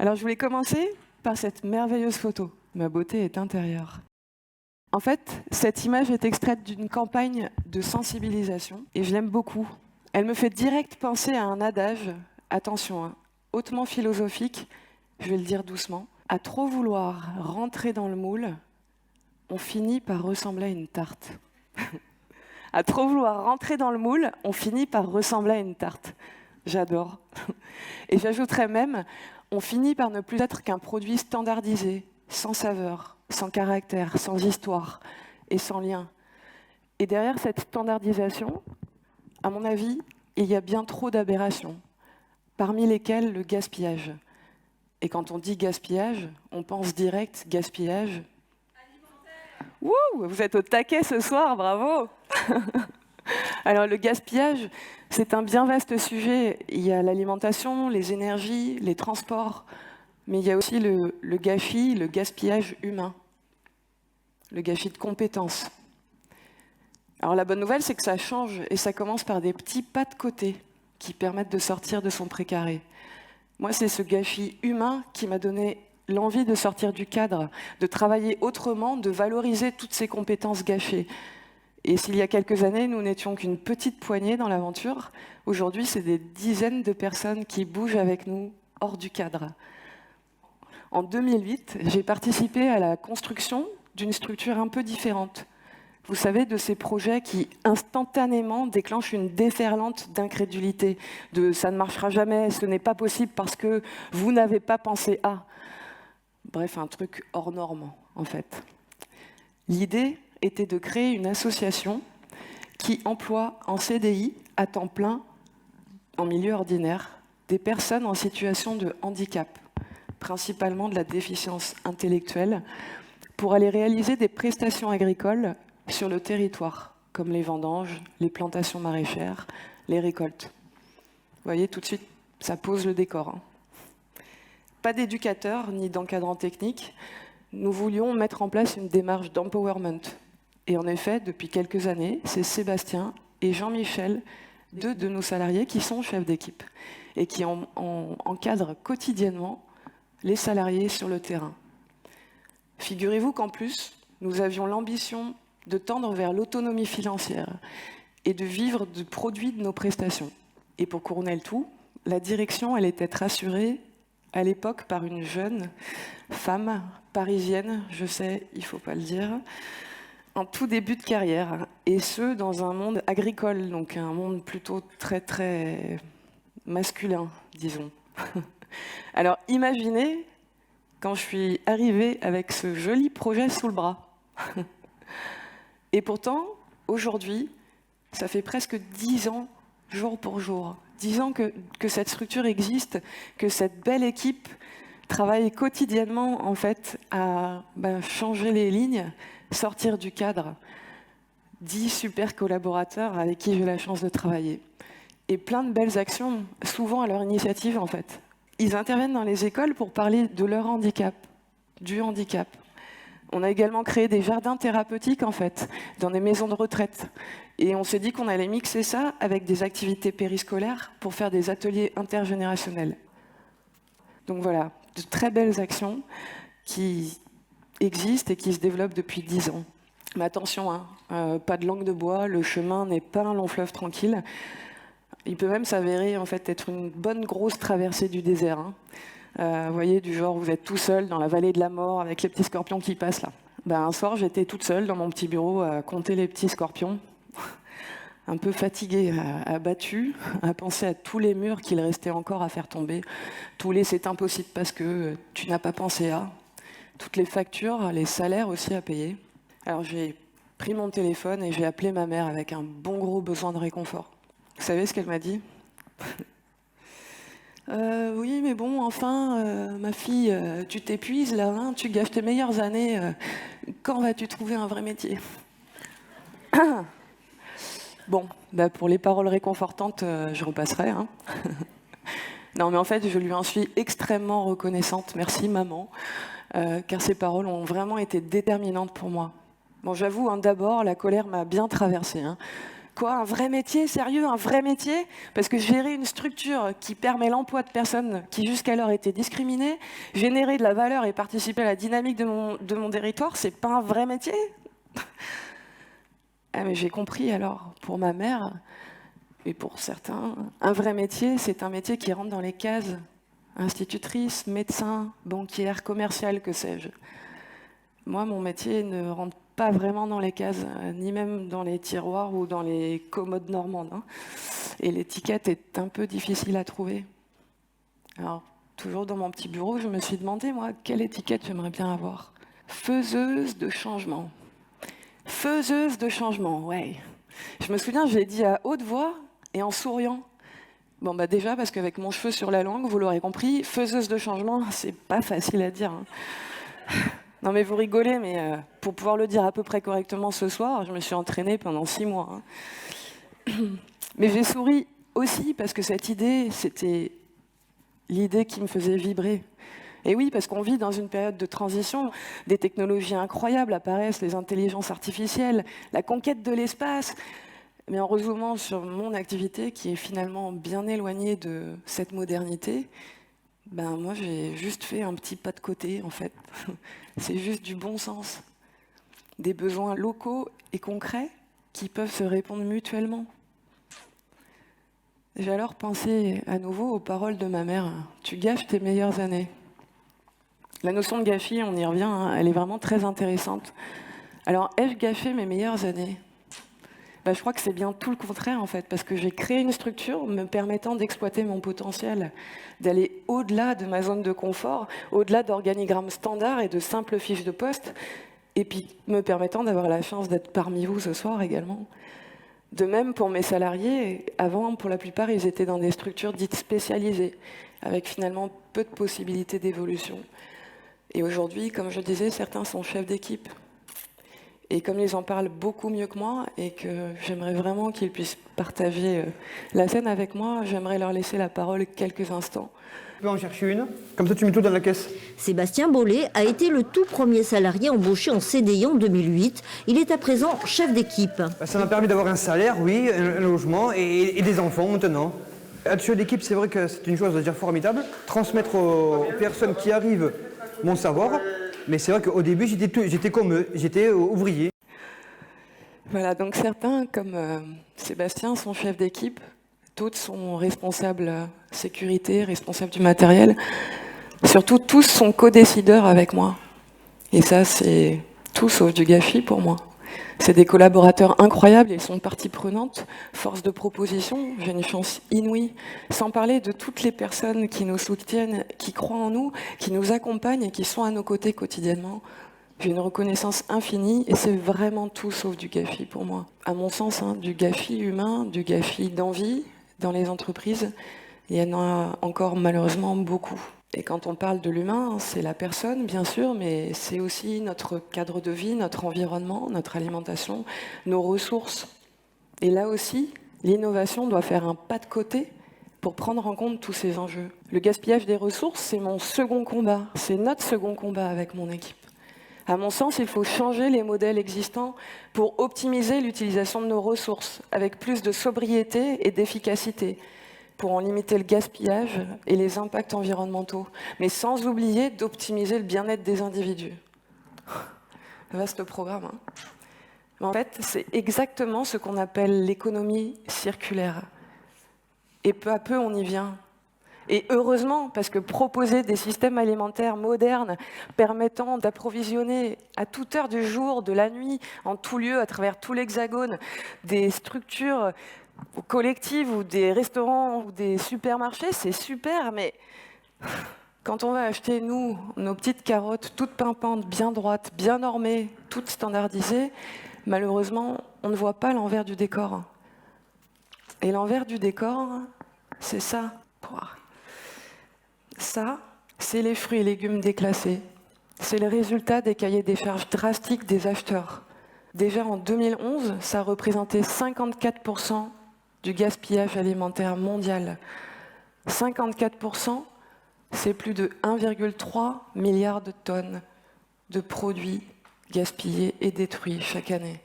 Alors, je voulais commencer par cette merveilleuse photo. Ma beauté est intérieure. En fait, cette image est extraite d'une campagne de sensibilisation et je l'aime beaucoup. Elle me fait direct penser à un adage, attention, hein, hautement philosophique, je vais le dire doucement. À trop vouloir rentrer dans le moule, on finit par ressembler à une tarte. À trop vouloir rentrer dans le moule, on finit par ressembler à une tarte. J'adore. Et j'ajouterais même, on finit par ne plus être qu'un produit standardisé, sans saveur, sans caractère, sans histoire et sans lien. Et derrière cette standardisation, à mon avis, il y a bien trop d'aberrations, parmi lesquelles le gaspillage. Et quand on dit gaspillage, on pense direct gaspillage. Wouh, vous êtes au taquet ce soir, bravo. Alors le gaspillage, c'est un bien vaste sujet. Il y a l'alimentation, les énergies, les transports, mais il y a aussi le gâchis, le gaspillage humain, le gâchis de compétences. Alors la bonne nouvelle, c'est que ça change et ça commence par des petits pas de côté qui permettent de sortir de son précaré. Moi, c'est ce gâchis humain qui m'a donné l'envie de sortir du cadre, de travailler autrement, de valoriser toutes ces compétences gâchées. Et s'il y a quelques années, nous n'étions qu'une petite poignée dans l'aventure, aujourd'hui, c'est des dizaines de personnes qui bougent avec nous hors du cadre. En 2008, j'ai participé à la construction d'une structure un peu différente. Vous savez, de ces projets qui instantanément déclenchent une déferlante d'incrédulité, de « ça ne marchera jamais, ce n'est pas possible parce que vous n'avez pas pensé à ». Bref, un truc hors norme, en fait. L'idée était de créer une association qui emploie en CDI, à temps plein, en milieu ordinaire, des personnes en situation de handicap, principalement de la déficience intellectuelle, pour aller réaliser des prestations agricoles sur le territoire, comme les vendanges, les plantations maraîchères, les récoltes. Vous voyez, tout de suite, ça pose le décor. Hein. Pas d'éducateurs ni d'encadrants techniques. Nous voulions mettre en place une démarche d'empowerment. Et en effet, depuis quelques années, c'est Sébastien et Jean-Michel, deux de nos salariés, qui sont chefs d'équipe et qui encadrent quotidiennement les salariés sur le terrain. Figurez-vous qu'en plus, nous avions l'ambition de tendre vers l'autonomie financière et de vivre du produit de nos prestations. Et pour couronner le tout, la direction, elle était rassurée à l'époque par une jeune femme parisienne, je sais, il ne faut pas le dire, en tout début de carrière, et ce, dans un monde agricole, donc un monde plutôt très, très masculin, disons. Alors, imaginez quand je suis arrivée avec ce joli projet sous le bras. Et pourtant, aujourd'hui, ça fait presque 10 ans, jour pour jour, 10 ans que cette structure existe, que cette belle équipe travaille quotidiennement, en fait, à changer les lignes, sortir du cadre. 10 super collaborateurs avec qui j'ai la chance de travailler. Et plein de belles actions, souvent à leur initiative, en fait. Ils interviennent dans les écoles pour parler de leur handicap, du handicap. On a également créé des jardins thérapeutiques, en fait, dans des maisons de retraite. Et on s'est dit qu'on allait mixer ça avec des activités périscolaires pour faire des ateliers intergénérationnels. Donc voilà, de très belles actions qui existent et qui se développent depuis 10 ans. Mais attention, hein, pas de langue de bois, le chemin n'est pas un long fleuve tranquille. Il peut même s'avérer en fait être une bonne grosse traversée du désert. Hein. Vous voyez, du genre, vous êtes tout seul dans la vallée de la mort avec les petits scorpions qui passent là. Un soir, j'étais toute seule dans mon petit bureau à compter les petits scorpions, un peu fatiguée, abattue, à penser à tous les murs qu'il restait encore à faire tomber, tous les c'est impossible parce que tu n'as pas pensé à, toutes les factures, les salaires aussi à payer. Alors j'ai pris mon téléphone et j'ai appelé ma mère avec un bon gros besoin de réconfort. Vous savez ce qu'elle m'a dit ? Oui, mais bon, enfin, ma fille, tu t'épuises là, hein, tu gâches tes meilleures années. Quand vas-tu trouver un vrai métier ? Bon, pour les paroles réconfortantes, je repasserai. Hein. Non, mais en fait, je lui en suis extrêmement reconnaissante. Merci, maman, car ces paroles ont vraiment été déterminantes pour moi. Bon, j'avoue, hein, d'abord, la colère m'a bien traversée. Hein. Quoi, un vrai métier? Sérieux, un vrai métier? Parce que gérer une structure qui permet l'emploi de personnes qui jusqu'alors étaient discriminées, générer de la valeur et participer à la dynamique de mon territoire, c'est pas un vrai métier? Ah mais j'ai compris alors, pour ma mère, et pour certains, un vrai métier, c'est un métier qui rentre dans les cases. Institutrice, médecin, banquière, commerciale, que sais-je. Moi, mon métier ne rentre pas vraiment dans les cases, ni même dans les tiroirs ou dans les commodes normandes. Hein. Et l'étiquette est un peu difficile à trouver. Alors, toujours dans mon petit bureau, je me suis demandé, moi, quelle étiquette j'aimerais bien avoir. Faiseuse de changement. Faiseuse de changement, ouais. Je me souviens, je l'ai dit à haute voix et en souriant. Bon, bah déjà, parce qu'avec mon cheveu sur la langue, vous l'aurez compris, faiseuse de changement, c'est pas facile à dire. Hein. Non mais vous rigolez, mais pour pouvoir le dire à peu près correctement ce soir, je me suis entraînée pendant 6 mois. Hein. Mais j'ai souri aussi parce que cette idée, c'était l'idée qui me faisait vibrer. Et oui, parce qu'on vit dans une période de transition, des technologies incroyables apparaissent, les intelligences artificielles, la conquête de l'espace. Mais en résumant sur mon activité, qui est finalement bien éloignée de cette modernité, ben moi j'ai juste fait un petit pas de côté en fait. C'est juste du bon sens. Des besoins locaux et concrets qui peuvent se répondre mutuellement. J'ai alors pensé à nouveau aux paroles de ma mère. Tu gâches tes meilleures années. La notion de gâchis, on y revient, hein, elle est vraiment très intéressante. Alors, ai-je gâché mes meilleures années? Je crois que c'est bien tout le contraire en fait, parce que j'ai créé une structure me permettant d'exploiter mon potentiel, d'aller au-delà de ma zone de confort, au-delà d'organigrammes standards et de simples fiches de poste, et puis me permettant d'avoir la chance d'être parmi vous ce soir également. De même pour mes salariés, avant pour la plupart ils étaient dans des structures dites spécialisées, avec finalement peu de possibilités d'évolution. Et aujourd'hui, comme je disais, certains sont chefs d'équipe. Et comme ils en parlent beaucoup mieux que moi et que j'aimerais vraiment qu'ils puissent partager la scène avec moi, j'aimerais leur laisser la parole quelques instants. Tu peux en chercher une, comme ça tu mets tout dans la caisse. Sébastien Bollet a été le tout premier salarié embauché en CDI en 2008. Il est à présent chef d'équipe. Ça m'a permis d'avoir un salaire, oui, un logement et des enfants maintenant. Être chef d'équipe, c'est vrai que c'est une chose déjà formidable. Transmettre aux personnes qui arrivent mon savoir. Mais c'est vrai qu'au début, j'étais comme eux, j'étais ouvrier. Voilà, donc certains, comme Sébastien, sont chefs d'équipe. D'autres sont responsables sécurité, responsables du matériel. Surtout, tous sont co-décideurs avec moi. Et ça, c'est tout sauf du gâchis pour moi. C'est des collaborateurs incroyables, ils sont partie prenante, force de proposition, j'ai une chance inouïe. Sans parler de toutes les personnes qui nous soutiennent, qui croient en nous, qui nous accompagnent et qui sont à nos côtés quotidiennement. J'ai une reconnaissance infinie et c'est vraiment tout sauf du gâchis pour moi. À mon sens, hein, du gâchis humain, du gâchis d'envie dans les entreprises, il y en a encore malheureusement beaucoup. Et quand on parle de l'humain, c'est la personne, bien sûr, mais c'est aussi notre cadre de vie, notre environnement, notre alimentation, nos ressources. Et là aussi, l'innovation doit faire un pas de côté pour prendre en compte tous ces enjeux. Le gaspillage des ressources, c'est mon second combat. C'est notre second combat avec mon équipe. À mon sens, il faut changer les modèles existants pour optimiser l'utilisation de nos ressources avec plus de sobriété et d'efficacité, pour en limiter le gaspillage et les impacts environnementaux, mais sans oublier d'optimiser le bien-être des individus. Vaste programme. Hein. Mais en fait, c'est exactement ce qu'on appelle l'économie circulaire. Et peu à peu, on y vient. Et heureusement, parce que proposer des systèmes alimentaires modernes permettant d'approvisionner à toute heure du jour, de la nuit, en tout lieu, à travers tout l'Hexagone, des structures collectives ou des restaurants ou des supermarchés, c'est super, mais quand on va acheter, nous, nos petites carottes toutes pimpantes, bien droites, bien normées, toutes standardisées, malheureusement, on ne voit pas l'envers du décor. Et l'envers du décor, c'est ça. Ça, c'est les fruits et légumes déclassés. C'est le résultat des cahiers des charges drastiques des acheteurs. Déjà en 2011, ça représentait 54% du gaspillage alimentaire mondial. 54%, c'est plus de 1,3 milliard de tonnes de produits gaspillés et détruits chaque année.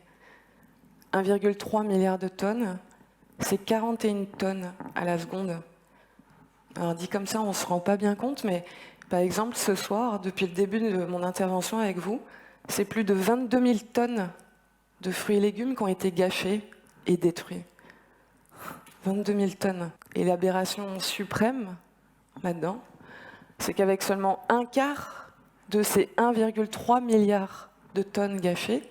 1,3 milliard de tonnes, c'est 41 tonnes à la seconde. Alors dit comme ça, on ne se rend pas bien compte, mais par exemple, ce soir, depuis le début de mon intervention avec vous, c'est plus de 22 000 tonnes de fruits et légumes qui ont été gâchés et détruits. 22 000 tonnes. Et l'aberration suprême, là-dedans, c'est qu'avec seulement un quart de ces 1,3 milliard de tonnes gâchées,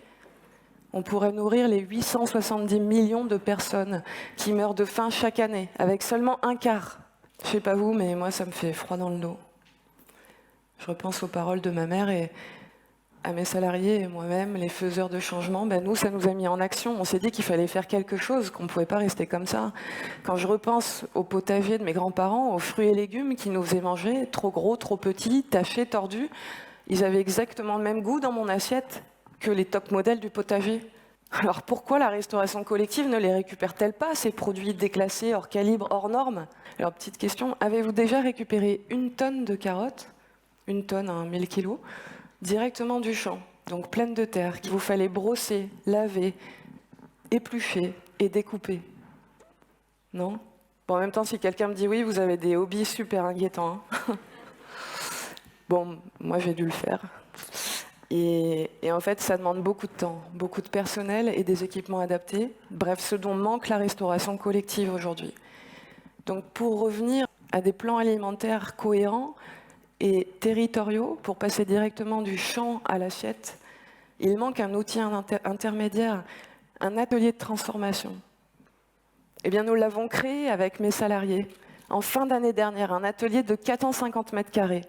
on pourrait nourrir les 870 millions de personnes qui meurent de faim chaque année, avec seulement un quart. Je sais pas vous, mais moi, ça me fait froid dans le dos. Je repense aux paroles de ma mère et à mes salariés et moi-même, les faiseurs de changement. Nous, ça nous a mis en action. On s'est dit qu'il fallait faire quelque chose, qu'on ne pouvait pas rester comme ça. Quand je repense au potager de mes grands-parents, aux fruits et légumes qu'ils nous faisaient manger, trop gros, trop petits, tachés, tordus, ils avaient exactement le même goût dans mon assiette que les top modèles du potager. Alors pourquoi la restauration collective ne les récupère-t-elle pas, ces produits déclassés, hors calibre, hors normes? Alors petite question, avez-vous déjà récupéré 1 tonne de carottes, 1 tonne, 1000 kilos, directement du champ, donc pleine de terre, qu'il vous fallait brosser, laver, éplucher et découper? Non? Bon, en même temps, si quelqu'un me dit oui, vous avez des hobbies super inquiétants. Bon, moi j'ai dû le faire. Et en fait, ça demande beaucoup de temps, beaucoup de personnel et des équipements adaptés. Bref, ce dont manque la restauration collective aujourd'hui. Donc pour revenir à des plans alimentaires cohérents et territoriaux, pour passer directement du champ à l'assiette, il manque un outil intermédiaire, un atelier de transformation. Eh bien, nous l'avons créé avec mes salariés en fin d'année dernière, un atelier de 450 mètres carrés.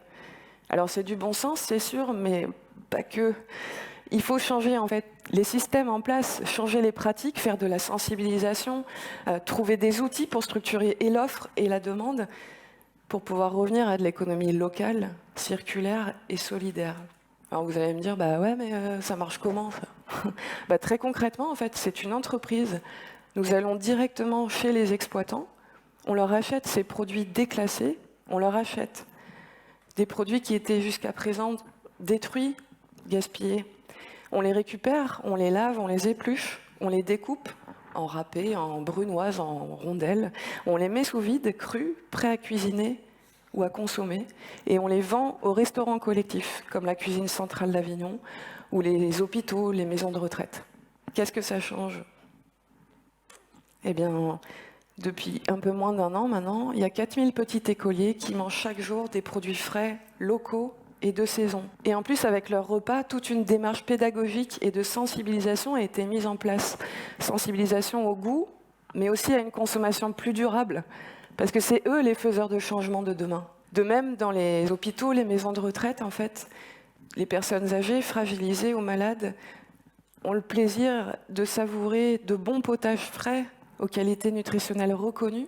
Alors c'est du bon sens, c'est sûr, mais pas que. Il faut changer en fait les systèmes en place, changer les pratiques, faire de la sensibilisation, trouver des outils pour structurer et l'offre et la demande pour pouvoir revenir à de l'économie locale, circulaire et solidaire. Alors vous allez me dire, ouais, mais ça marche comment ça? Très concrètement, en fait, c'est une entreprise. Nous allons directement chez les exploitants, on leur achète ces produits déclassés, on leur achète des produits qui étaient jusqu'à présent détruits, gaspillés. On les récupère, on les lave, on les épluche, on les découpe en râpés, en brunoises, en rondelles. On les met sous vide, crus, prêts à cuisiner ou à consommer. Et on les vend aux restaurants collectifs, comme la Cuisine Centrale d'Avignon, ou les hôpitaux, les maisons de retraite. Qu'est-ce que ça change? Eh bien, depuis un peu moins d'1 an maintenant, il y a 4000 petits écoliers qui mangent chaque jour des produits frais, locaux et de saison. Et en plus, avec leur repas, toute une démarche pédagogique et de sensibilisation a été mise en place. Sensibilisation au goût, mais aussi à une consommation plus durable, parce que c'est eux les faiseurs de changement de demain. De même, dans les hôpitaux, les maisons de retraite, en fait, les personnes âgées, fragilisées ou malades ont le plaisir de savourer de bons potages frais aux qualités nutritionnelles reconnues,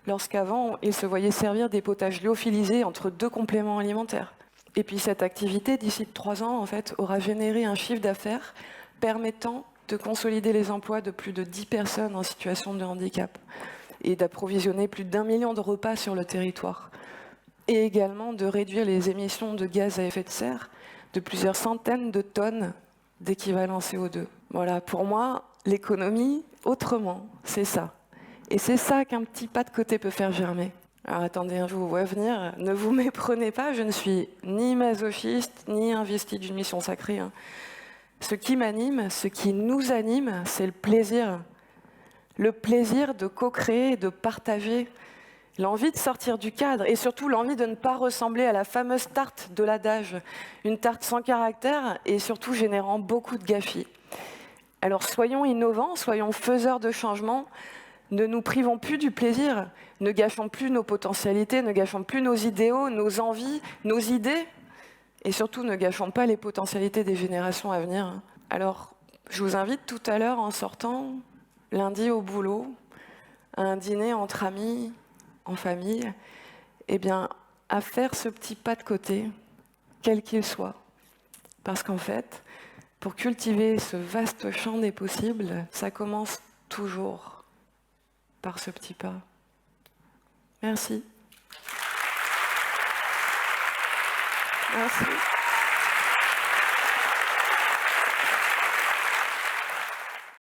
lorsqu'avant, ils se voyaient servir des potages lyophilisés entre 2 compléments alimentaires. Et puis cette activité, d'ici 3 ans, en fait, aura généré un chiffre d'affaires permettant de consolider les emplois de plus de 10 personnes en situation de handicap et d'approvisionner plus d'1 million de repas sur le territoire. Et également de réduire les émissions de gaz à effet de serre de plusieurs centaines de tonnes d'équivalent CO2. Voilà, pour moi, l'économie, autrement, c'est ça. Et c'est ça qu'un petit pas de côté peut faire germer. Alors attendez, je vous vois venir, ne vous méprenez pas, je ne suis ni masochiste, ni investie d'une mission sacrée. Ce qui m'anime, ce qui nous anime, c'est le plaisir. Le plaisir de co-créer, de partager, l'envie de sortir du cadre et surtout l'envie de ne pas ressembler à la fameuse tarte de l'adage. Une tarte sans caractère et surtout générant beaucoup de gâchis. Alors soyons innovants, soyons faiseurs de changement. Ne nous privons plus du plaisir, ne gâchons plus nos potentialités, ne gâchons plus nos idéaux, nos envies, nos idées, et surtout ne gâchons pas les potentialités des générations à venir. Alors, je vous invite tout à l'heure en sortant, lundi au boulot, à un dîner entre amis, en famille, à faire ce petit pas de côté, quel qu'il soit. Parce qu'en fait, pour cultiver ce vaste champ des possibles, ça commence toujours par ce petit pas. Merci. Merci.